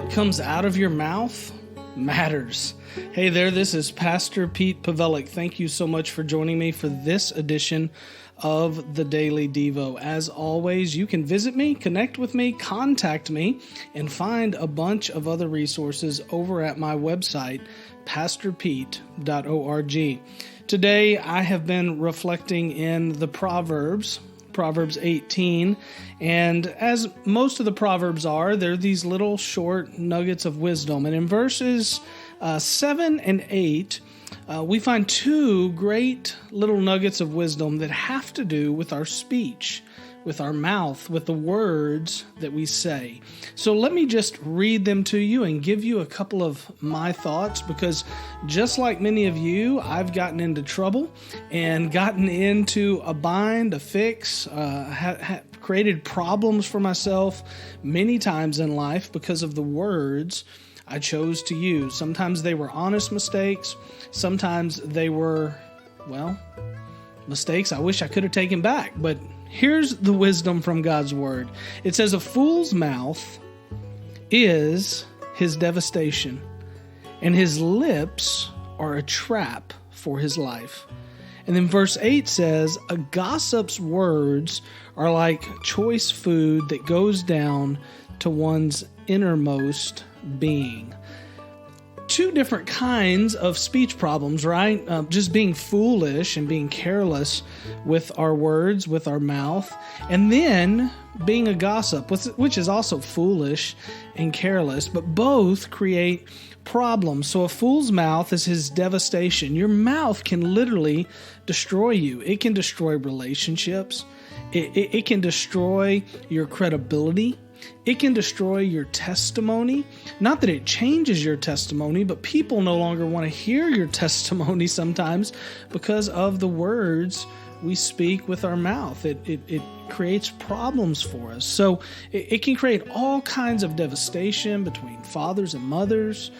What comes out of your mouth matters. Hey there, this is Pastor Pete Pavelic. Thank you so much for joining me for this edition of the Daily Devo. As always, you can visit me, connect with me, contact me, and find a bunch of other resources over at my website, pastorpete.org. Today, I have been reflecting in the Proverbs 18, and as most of the Proverbs are, they're these little short nuggets of wisdom. And in verses 7 and 8, we find two great little nuggets of wisdom that have to do with our speech, with our mouth, with the words that we say. So let me just read them to you and give you a couple of my thoughts, because just like many of you, I've gotten into trouble and gotten into a bind, a fix, created problems for myself many times in life because of the words I chose to use. Sometimes they were honest mistakes. Sometimes they were, mistakes I wish I could have taken back. But here's the wisdom from God's word. It says, a fool's mouth is his devastation, and his lips are a trap for his life. And then verse 8 says, a gossip's words are like choice food that goes down to one's innermost being. Two different kinds of speech problems, right? Just being foolish and being careless with our words, with our mouth, and then being a gossip, which is also foolish and careless, but both create problems. So a fool's mouth is his devastation. Your mouth can literally destroy you. It can destroy relationships. It can destroy your credibility. It can destroy your testimony. Not that it changes your testimony, but people no longer want to hear your testimony sometimes because of the words we speak with our mouth. It creates problems for us. So it can create all kinds of devastation between fathers and mothers,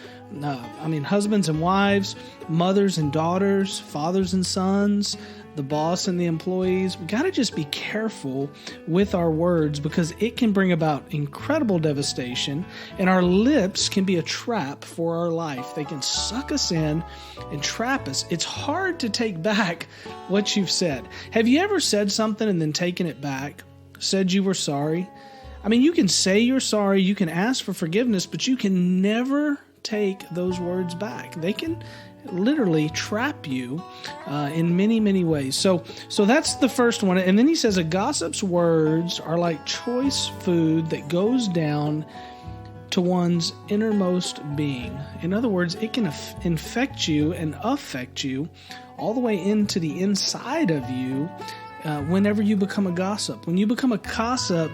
husbands and wives, mothers and daughters, fathers and sons, the boss and the employees. We got to just be careful with our words because it can bring about incredible devastation, and our lips can be a trap for our life. They can suck us in and trap us. It's hard to take back what you've said. Have you ever said something and then taken it back, said you were sorry? You can say you're sorry, you can ask for forgiveness, but you can never take those words back. They can literally trap you in many, many ways. So that's the first one. And then he says, a gossip's words are like choice food that goes down to one's innermost being. In other words, it can infect you and affect you all the way into the inside of you whenever you become a gossip. When you become a gossip,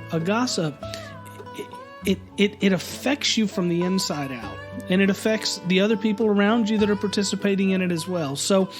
it affects you from the inside out, and it affects the other people around you that are participating in it as well. So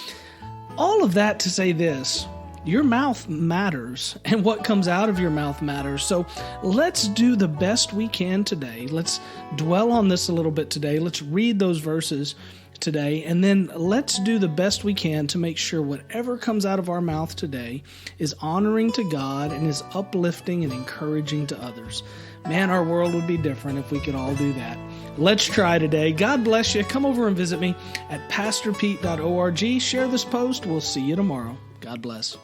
all of that to say this, your mouth matters, and what comes out of your mouth matters. So let's do the best we can today. Let's dwell on this a little bit today. Let's read those verses today, and then let's do the best we can to make sure whatever comes out of our mouth today is honoring to God and is uplifting and encouraging to others. Man, our world would be different if we could all do that. Let's try today. God bless you. Come over and visit me at pastorpete.org. Share this post. We'll see you tomorrow. God bless.